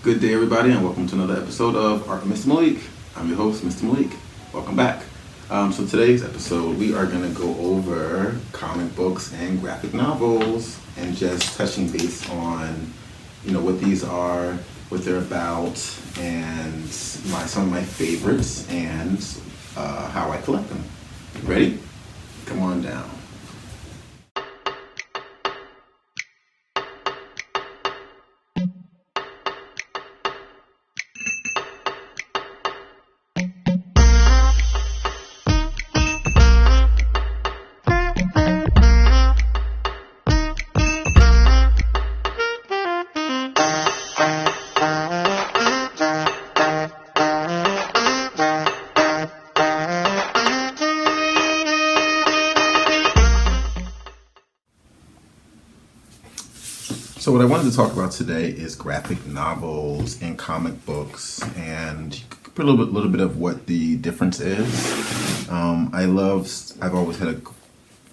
Good day, everybody, and welcome to another episode of Art with Mr. Malik. I'm your host, Mr. Malik. Welcome back. So today's episode, we are going to go over comic books and graphic novels, and just touching base on, what these are, what they're about, and some of my favorites, and how I collect them. Ready? Come on down. So what I wanted to talk about today is graphic novels and comic books, and put a little bit of what the difference is. I've always had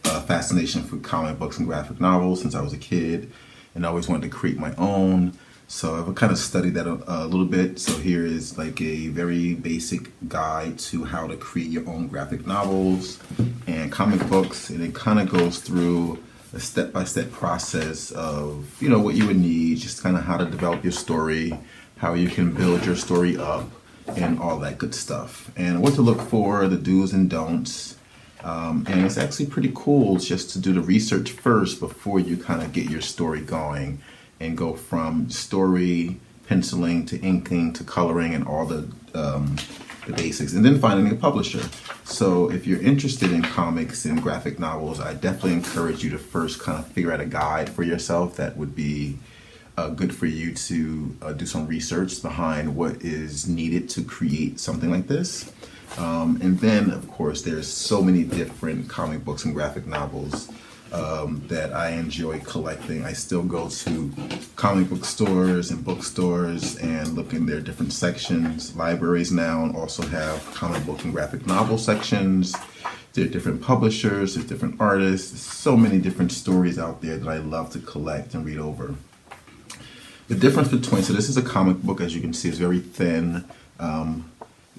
a fascination for comic books and graphic novels since I was a kid, and I always wanted to create my own. So I've kind of studied that a little bit. So here is like a very basic guide to how to create your own graphic novels and comic books, and it kind of goes through a step-by-step process of, what you would need, just kind of how to develop your story, how you can build your story up, and all that good stuff. And what to look for, the do's and don'ts. And it's actually pretty cool just to do the research first before you kind of get your story going and go from story, penciling, to inking, to coloring, and all the basics, and then finding a publisher. So if you're interested in comics and graphic novels, I definitely encourage you to first kind of figure out a guide for yourself that would be good for you to do some research behind what is needed to create something like this. And then, of course, there's so many different comic books and graphic novels that I enjoy collecting. I still go to comic book stores and bookstores and look in their different sections. Libraries now also have comic book and graphic novel sections. There are different publishers, there's different artists. There's so many different stories out there that I love to collect and read over. The difference between, so this is a comic book, as you can see, is very thin,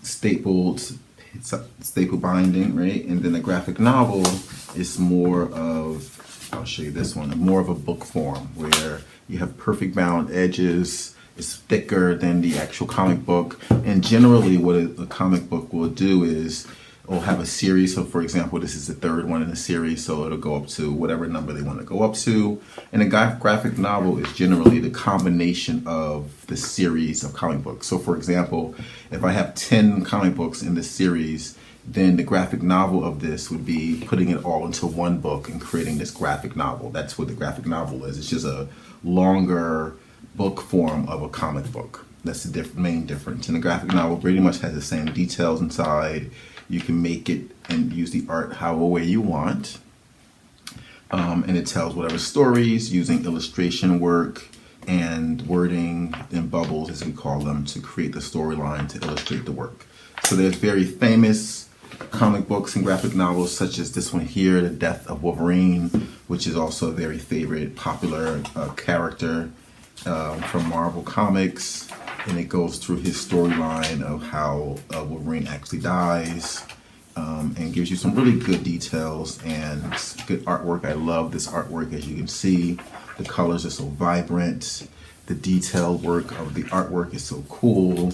stapled, it's a staple binding, right? And then the graphic novel is more of, I'll show you this one, more of a book form where you have perfect bound edges. It's thicker than the actual comic book. And generally what a comic book will do is it'll have a series. So for example, this is the third one in the series, so it'll go up to whatever number they want to go up to. And a graphic novel is generally the combination of the series of comic books. So for example, if I have 10 comic books in this series, then the graphic novel of this would be putting it all into one book and creating this graphic novel. That's what the graphic novel is. It's just a longer book form of a comic book. That's the main difference. And the graphic novel pretty much has the same details inside. You can make it and use the art however way you want. And it tells whatever stories using illustration work and wording and bubbles, as we call them, to create the storyline to illustrate the work. So there's very famous comic books and graphic novels such as this one here, The Death of Wolverine, which is also a very favorite popular character from Marvel Comics. And it goes through his storyline of how Wolverine actually dies, and gives you some really good details and good artwork. I love this artwork. As you can see, the colors are so vibrant. The detailed work of the artwork is so cool.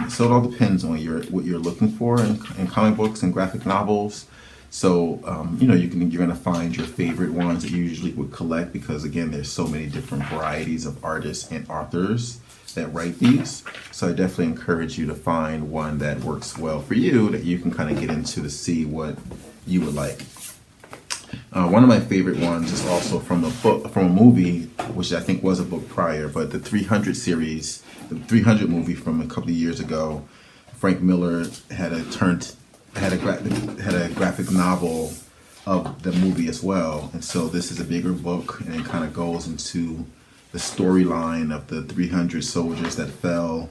So it all depends on what you're looking for in comic books and graphic novels. So you're gonna find your favorite ones that you usually would collect, because again, there's so many different varieties of artists and authors that write these. So I definitely encourage you to find one that works well for you, that you can kind of get into to see what you would like. One of my favorite ones is also from a movie, which I think was a book prior, but the 300 series, the 300 movie from a couple of years ago. Frank Miller had a graphic novel of the movie as well, and so this is a bigger book, and it kind of goes into the storyline of the 300 soldiers that fell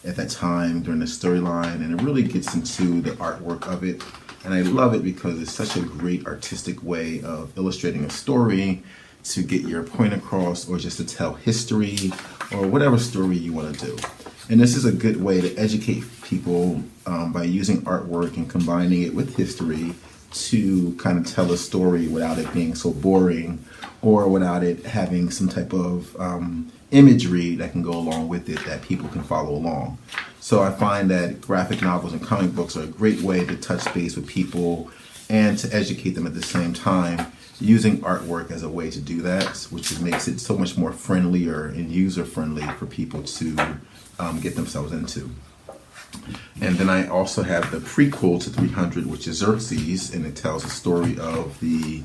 at that time during the storyline, and it really gets into the artwork of it. And I love it because it's such a great artistic way of illustrating a story to get your point across, or just to tell history, or whatever story you want to do. And this is a good way to educate people by using artwork and combining it with history to kind of tell a story without it being so boring, or without it having some type of imagery that can go along with it that people can follow along. So I find that graphic novels and comic books are a great way to touch base with people and to educate them at the same time, using artwork as a way to do that, which makes it so much more friendlier and user-friendly for people to get themselves into. And then I also have the prequel to 300, which is Xerxes, and it tells the story of the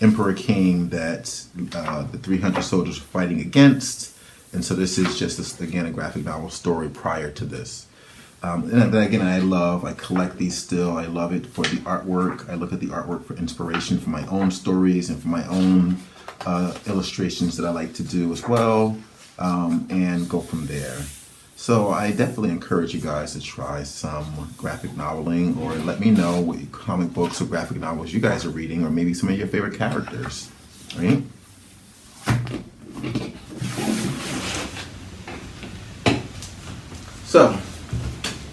emperor king that the 300 soldiers are fighting against. And so this is just, again, a graphic novel story prior to this. But again, I collect these still. I love it for the artwork. I look at the artwork for inspiration for my own stories and for my own illustrations that I like to do as well, and go from there. So I definitely encourage you guys to try some graphic noveling, or let me know what comic books or graphic novels you guys are reading, or maybe some of your favorite characters, right? So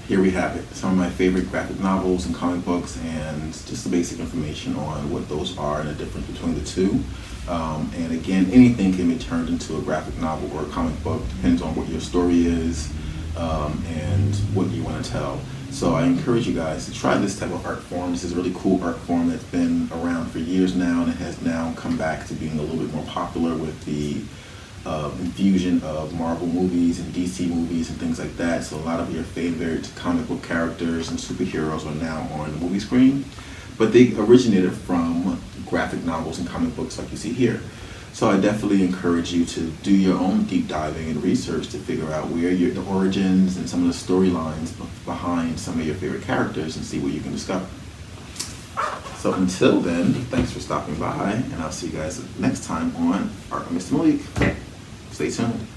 here we have it, some of my favorite graphic novels and comic books, and just the basic information on what those are and the difference between the two. And again, anything can be turned into a graphic novel or a comic book, depends on what your story is and what you want to tell. So I encourage you guys to try this type of art form. This is a really cool art form that's been around for years now, and it has now come back to being a little bit more popular with the infusion of Marvel movies and DC movies and things like that. So a lot of your favorite comic book characters and superheroes are now on the movie screen, but they originated from graphic novels and comic books like you see here. So I definitely encourage you to do your own deep diving and research to figure out where the origins and some of the storylines behind some of your favorite characters, and see what you can discover. So until then, thanks for stopping by, and I'll see you guys next time on Art with Mr. Malik. Stay tuned.